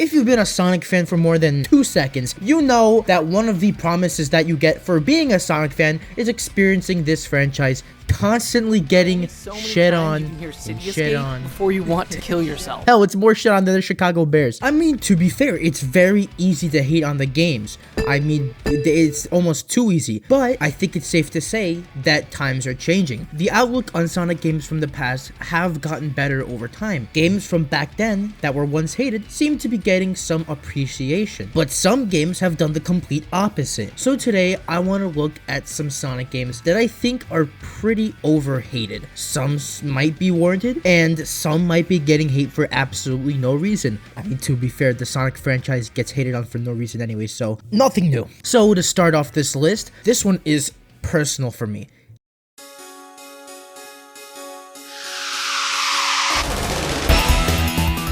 If you've been a Sonic fan for more than 2 seconds, you know that one of the promises that you get for being a Sonic fan is experiencing this franchise constantly getting shit on and shit on before you want to kill yourself. Hell, it's more shit on than the Chicago Bears. I mean, to be fair, it's very easy to hate on the games. I mean, it's almost too easy, but I think it's safe to say that times are changing. The outlook on Sonic games from the past have gotten better over time. Games from back then that were once hated seem to be getting some appreciation, but some games have done the complete opposite. So today, I want to look at some Sonic games that I think are pretty overhated. Some might be warranted, and some might be getting hate for absolutely no reason. I mean, to be fair, the Sonic franchise gets hated on for no reason anyway, so nothing new. So to start off this list, this one is personal for me.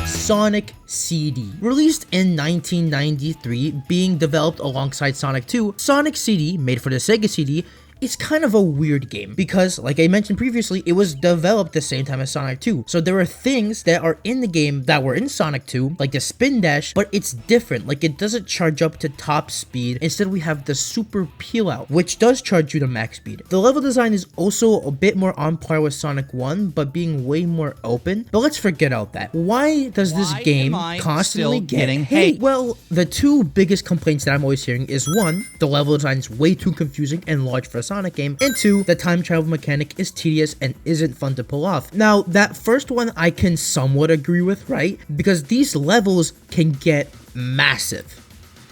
Sonic CD. Released in 1993, being developed alongside Sonic 2, Sonic CD, made for the Sega CD, it's kind of a weird game because, like I mentioned previously, it was developed the same time as Sonic 2. So there are things that are in the game that were in Sonic 2, like the spin dash, but it's different. Like, it doesn't charge up to top speed. Instead, we have the super peel out, which does charge you to max speed. The level design is also a bit more on par with Sonic 1, but being way more open. But let's forget out that. Why does this game constantly getting hate? Well, the two biggest complaints that I'm always hearing is, one, the level design is way too confusing and large for a Sonic game, and two, the time travel mechanic is tedious and isn't fun to pull off. Now, that first one I can somewhat agree with, right? Because these levels can get massive.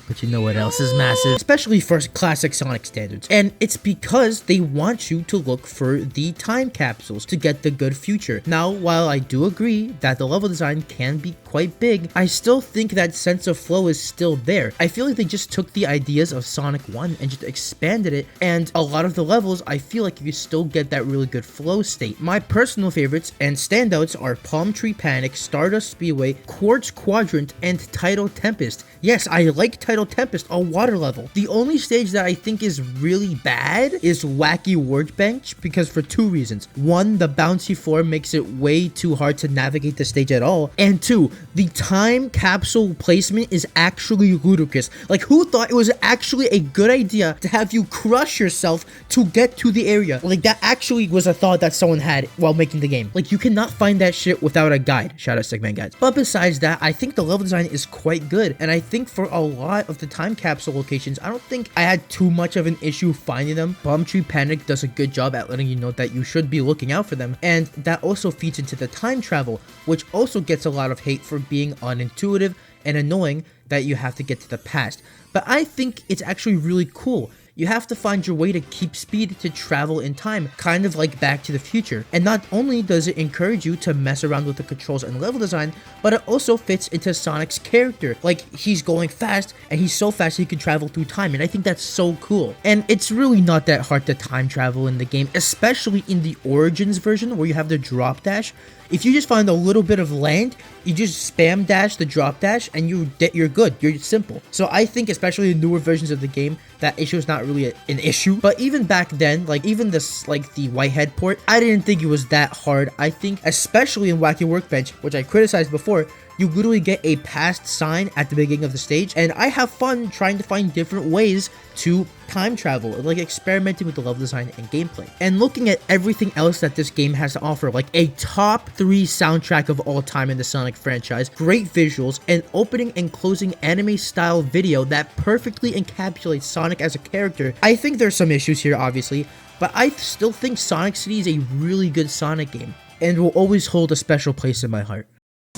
But you know what else is massive? Especially for classic Sonic standards. And it's because they want you to look for the time capsules to get the good future. Now, while I do agree that the level design can be quite big, I still think that sense of flow is still there. I feel like they just took the ideas of Sonic 1 and just expanded it, and a lot of the levels, I feel like you still get that really good flow state. My personal favorites and standouts are Palm Tree Panic, Stardust Speedway, Quartz Quadrant, and Tidal Tempest. Yes, I like Tidal Tempest, a water level. The only stage that I think is really bad is Wacky Workbench, because for two reasons. One, the bouncy floor makes it way too hard to navigate the stage at all, and two, the time capsule placement is actually ludicrous. Like, who thought it was actually a good idea to have you crush yourself to get to the area? Like, that actually was a thought that someone had while making the game. Like, you cannot find that shit without a guide. Shout out Segment Guides. But besides that, I think the level design is quite good, and I think for a lot of the time capsule locations, I don't think I had too much of an issue finding them. Palm Tree Panic does a good job at letting you know that you should be looking out for them, and that also feeds into the time travel, which also gets a lot of hate for being unintuitive and annoying that you have to get to the past. But I think it's actually really cool. You have to find your way to keep speed to travel in time, kind of like Back to the Future. And not only does it encourage you to mess around with the controls and level design, but it also fits into Sonic's character. Like, he's going fast, and he's so fast he can travel through time, and I think that's so cool. And it's really not that hard to time travel in the game, especially in the Origins version where you have the drop dash. If you just find a little bit of land, you just spam dash the drop dash and you're good. You're simple. So I think especially in newer versions of the game, that issue is not really an issue. But even back then, like even this, like the Whitehead port, I didn't think it was that hard. I think especially in Wacky Workbench, which I criticized before, you literally get a past sign at the beginning of the stage, and I have fun trying to find different ways to time travel, like experimenting with the level design and gameplay. And looking at everything else that this game has to offer, like a top 3 soundtrack of all time in the Sonic franchise, great visuals, and opening and closing anime style video that perfectly encapsulates Sonic as a character. I think there's some issues here, obviously, but I still think Sonic City is a really good Sonic game, and will always hold a special place in my heart.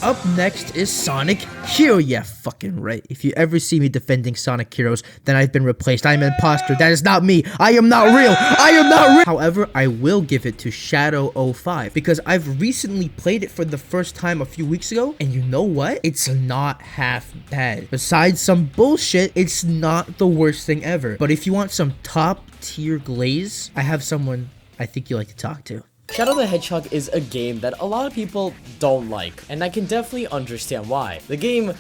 Up next is Sonic Hero. Yeah, fucking right. If you ever see me defending Sonic Heroes, then I've been replaced. I'm an imposter. That is not me. I am not real. I am not real. However, I will give it to Shadow 05 because I've recently played it for the first time a few weeks ago, and you know what? It's not half bad. Besides some bullshit, it's not the worst thing ever. But if you want some top tier glaze, I have someone I think you like to talk to. Shadow the Hedgehog is a game that a lot of people don't like, and I can definitely understand why. The game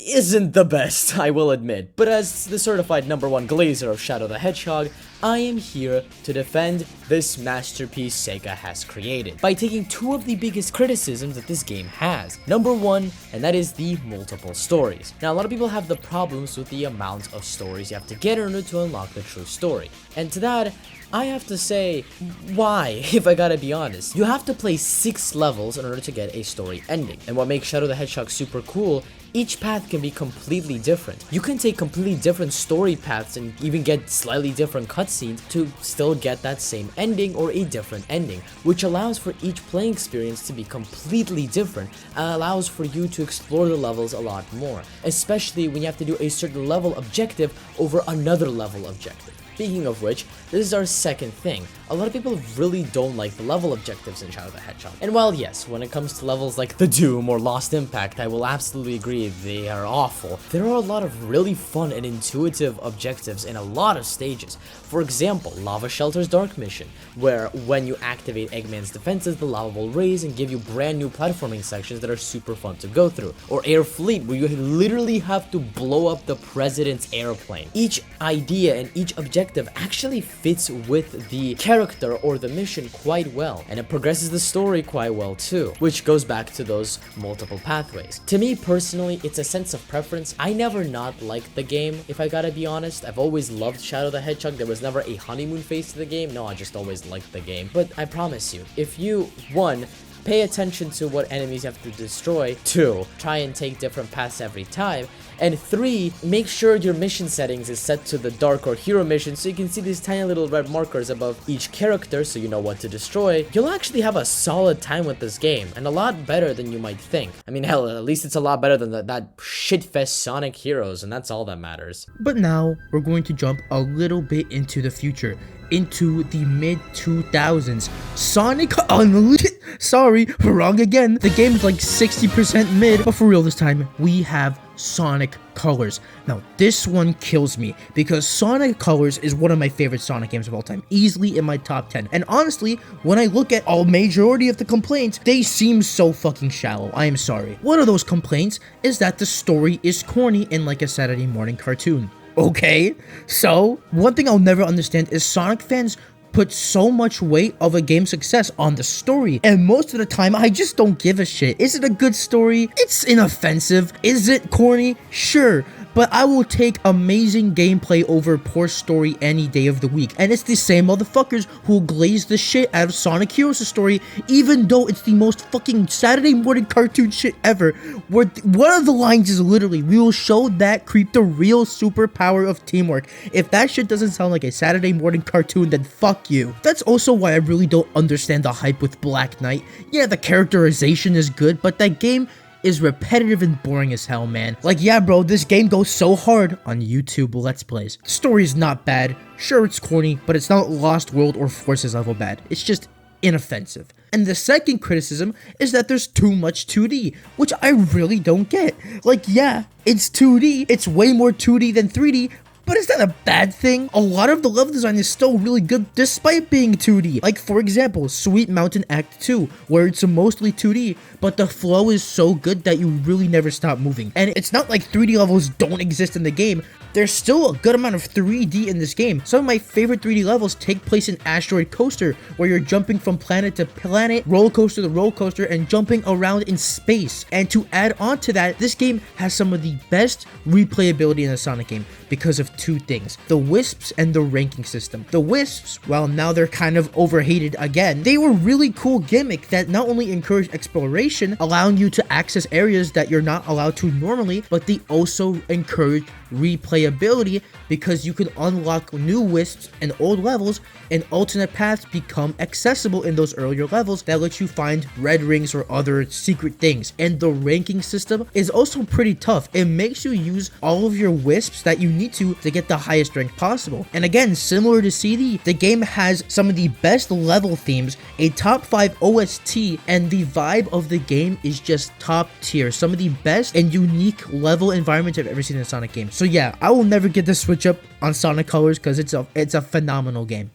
isn't the best, I will admit, but as the certified #1 glazer of Shadow the Hedgehog, I am here to defend this masterpiece Sega has created by taking two of the biggest criticisms that this game has. Number one, and that is the multiple stories. Now, a lot of people have the problems with the amount of stories you have to get in order to unlock the true story. And to that, I have to say, why, if I gotta be honest? You have to play 6 levels in order to get a story ending. And what makes Shadow the Hedgehog super cool, each path can be completely different. You can take completely different story paths and even get slightly different cutscenes to still get that same ending or a different ending, which allows for each playing experience to be completely different and allows for you to explore the levels a lot more, especially when you have to do a certain level objective over another level objective. Speaking of which, this is our second thing. A lot of people really don't like the level objectives in Shadow the Hedgehog. And while yes, when it comes to levels like the Doom or Lost Impact, I will absolutely agree they are awful, there are a lot of really fun and intuitive objectives in a lot of stages. For example, Lava Shelter's Dark Mission, where when you activate Eggman's defenses, the lava will raise and give you brand new platforming sections that are super fun to go through. Or Air Fleet, where you literally have to blow up the president's airplane. Each idea and each objective actually fits with the character or the mission quite well, and it progresses the story quite well too, which goes back to those multiple pathways. To me personally, it's a sense of preference. I never not liked the game, if I gotta be honest. I've always loved Shadow the Hedgehog. There was never a honeymoon phase to the game. No, I just always liked the game. But I promise you, if you, 1, pay attention to what enemies you have to destroy, 2, try and take different paths every time, and 3, make sure your mission settings is set to the dark or hero mission so you can see these tiny little red markers above each character so you know what to destroy, you'll actually have a solid time with this game, and a lot better than you might think. I mean, hell, at least it's a lot better than that shitfest Sonic Heroes, and that's all that matters. But now, we're going to jump a little bit into the future, into the mid-2000s. Sonic Unleashed. Sorry, wrong again. The game's like 60% mid, but for real this time, we have Sonic Colors. Now, this one kills me because Sonic Colors is one of my favorite Sonic games of all time, easily in my top 10. And honestly, when I look at a majority of the complaints, they seem so fucking shallow. I am sorry. One of those complaints is that the story is corny and like a Saturday morning cartoon. Okay, so one thing I'll never understand is Sonic fans put so much weight of a game's success on the story, and most of the time I just don't give a shit. Is it a good story? It's inoffensive. Is it corny? Sure, but I will take amazing gameplay over poor story any day of the week. And it's the same motherfuckers who glaze the shit out of Sonic Heroes' story, even though it's the most fucking Saturday morning cartoon shit ever, where one of the lines is literally, "We will show that creep the real superpower of teamwork." If that shit doesn't sound like a Saturday morning cartoon, then fuck you. That's also why I really don't understand the hype with Black Knight. Yeah, the characterization is good, but that game is repetitive and boring as hell, man. Like, yeah, bro, this game goes so hard on YouTube Let's Plays. The story is not bad. Sure, it's corny, but it's not Lost World or Forces level bad. It's just inoffensive. And the second criticism is that there's too much 2D, which I really don't get. Like, yeah, it's 2D. It's way more 2D than 3D, but is that a bad thing? A lot of the level design is still really good despite being 2D. Like, for example, Sweet Mountain Act 2, where it's mostly 2D, but the flow is so good that you really never stop moving. And it's not like 3D levels don't exist in the game. There's still a good amount of 3D in this game. Some of my favorite 3D levels take place in Asteroid Coaster, where you're jumping from planet to planet, roller coaster to roller coaster, and jumping around in space. And to add on to that, this game has some of the best replayability in a Sonic game because of two things: the Wisps and the ranking system. The Wisps, well, now they're kind of overhated again. They were really cool gimmick that not only encouraged exploration, allowing you to access areas that you're not allowed to normally, but they also encouraged replayability because you could unlock new wisps and old levels, and alternate paths become accessible in those earlier levels that let you find red rings or other secret things. And the ranking system is also pretty tough. It makes you use all of your wisps that you need to get the highest rank possible. And again, similar to CD, the game has some of the best level themes, a top 5 OST, and the vibe of the game is just top tier. Some of the best and unique level environments I've ever seen in a Sonic game. So yeah, I will never get the switch up on Sonic Colors because it's a phenomenal game.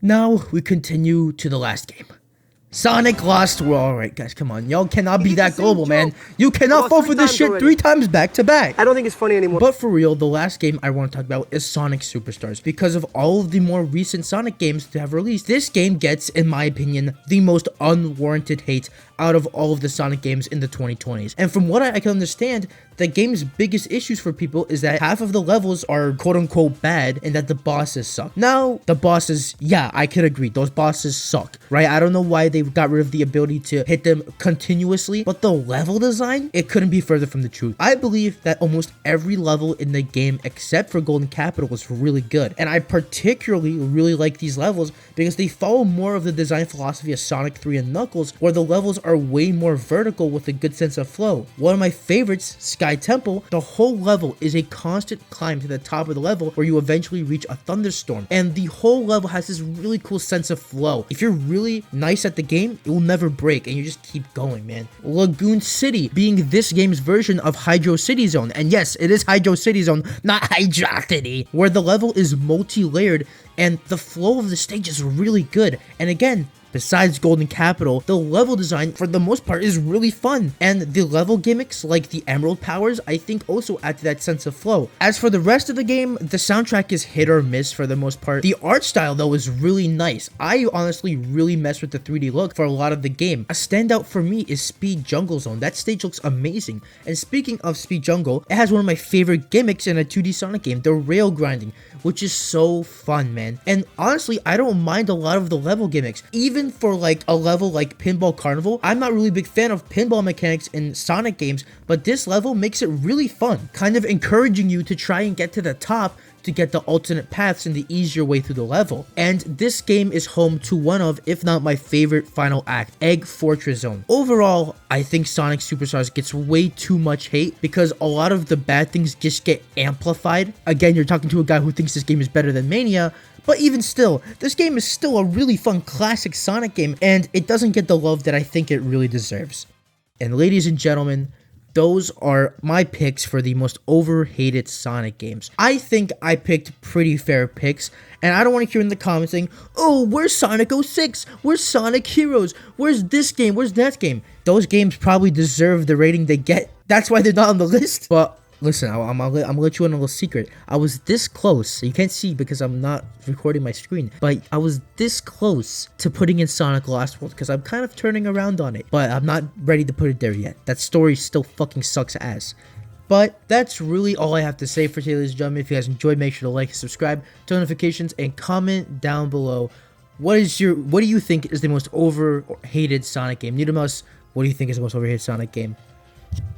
Now we continue to the last game, Sonic Lost World. Alright, guys, come on. Y'all cannot be that global, man. You I cannot lost fall 3 for this times shit already. 3 times back to back. I don't think it's funny anymore. But for real, the last game I want to talk about is Sonic Superstars. Because of all of the more recent Sonic games to have released, this game gets, in my opinion, the most unwarranted hate out of all of the Sonic games in the 2020s. And from what I can understand, the game's biggest issues for people is that half of the levels are quote-unquote bad and that the bosses suck. Now, the bosses, yeah, I could agree. Those bosses suck, right? I don't know why they got rid of the ability to hit them continuously, but the level design, it couldn't be further from the truth. I believe that almost every level in the game except for Golden Capital is really good. And I particularly really like these levels because they follow more of the design philosophy of Sonic 3 and Knuckles, where the levels are way more vertical with a good sense of flow. One of my favorites, Sky Temple, the whole level is a constant climb to the top of the level where you eventually reach a thunderstorm. And the whole level has this really cool sense of flow. If you're really nice at the game, it will never break and you just keep going, man. Lagoon City being this game's version of Hydro City Zone. And yes, it is Hydro City Zone, not Hydro City, where the level is multi-layered and the flow of the stage is really good. And again, besides Golden Capital, the level design for the most part is really fun. And the level gimmicks like the Emerald Powers, I think also add to that sense of flow. As for the rest of the game, the soundtrack is hit or miss for the most part. The art style though is really nice. I honestly really mess with the 3D look for a lot of the game. A standout for me is Speed Jungle Zone. That stage looks amazing. And speaking of Speed Jungle, it has one of my favorite gimmicks in a 2D Sonic game, the rail grinding, which is so fun, man. And honestly, I don't mind a lot of the level gimmicks. Even for like a level like Pinball Carnival, I'm not really a big fan of pinball mechanics in Sonic games, but this level makes it really fun, kind of encouraging you to try and get to the top to get the alternate paths and the easier way through the level. And this game is home to one of, if not my favorite final act, Egg Fortress Zone. Overall, I think Sonic Superstars gets way too much hate because a lot of the bad things just get amplified. Again, you're talking to a guy who thinks this game is better than Mania, but even still, this game is still a really fun classic Sonic game, and it doesn't get the love that I think it really deserves. And ladies and gentlemen, those are my picks for the most overhated Sonic games. I think I picked pretty fair picks, and I don't want to hear in the comments saying, oh, where's Sonic 06? Where's Sonic Heroes? Where's this game? Where's that game? Those games probably deserve the rating they get. That's why they're not on the list. But listen, I'm gonna let you in a little secret. I was this close. You can't see because I'm not recording my screen, but I was this close to putting in Sonic Lost World because I'm kind of turning around on it, but I'm not ready to put it there yet. That story still fucking sucks ass. But that's really all I have to say for today, ladies and gentlemen. If you guys enjoyed, make sure to like, subscribe, turn notifications, and comment down below. What do you think is the most overhated Sonic game? NeedleMouse, what do you think is the most overhated Sonic game?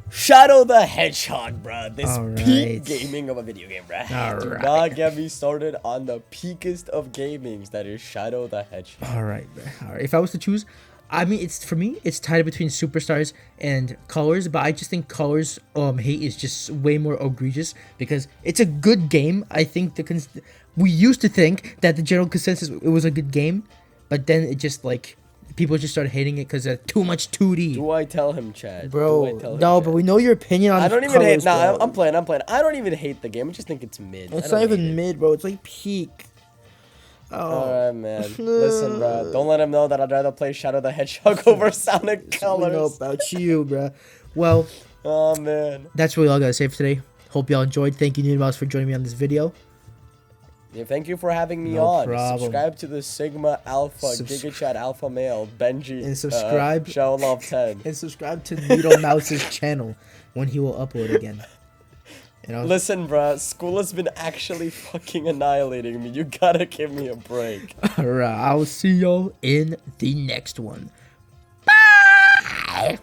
Shadow the Hedgehog, bruh. This Alright. peak gaming of a video game, bruh. Do Alright. not get me started on the peakest of gamings, that is Shadow the Hedgehog. Alright. If I was to choose, I mean, for me, it's tied between Superstars and Colors, but I just think Colors hate is just way more egregious because it's a good game. I think we used to think that the general consensus it was a good game, but then it just like people just started hating it because of too much 2D. Do I tell him, Chad? Bro, no, but we know your opinion on I don't even hate. Colors, Nah, bro. I'm playing. I don't even hate the game. I just think it's mid. It's I not don't hate even it. mid, bro. It's like peak. Oh. Alright, man. Listen, bro. Don't let him know that I'd rather play Shadow the Hedgehog over Sonic We know Colors. about you, bro. Well, Oh, man. that's really all I gotta say for today. Hope y'all enjoyed. Thank you, NeedleMouse, for joining me on this video. Yeah, thank you for having me No on. problem. Subscribe to the Sigma Alpha Giga Chat Alpha Male Benji. And subscribe. Show Love 10. And subscribe to NeedleMouse's channel when he will upload again. You know? Listen, bruh, school has been actually fucking annihilating me. You gotta give me a break. Alright, I'll see y'all in the next one. Bye!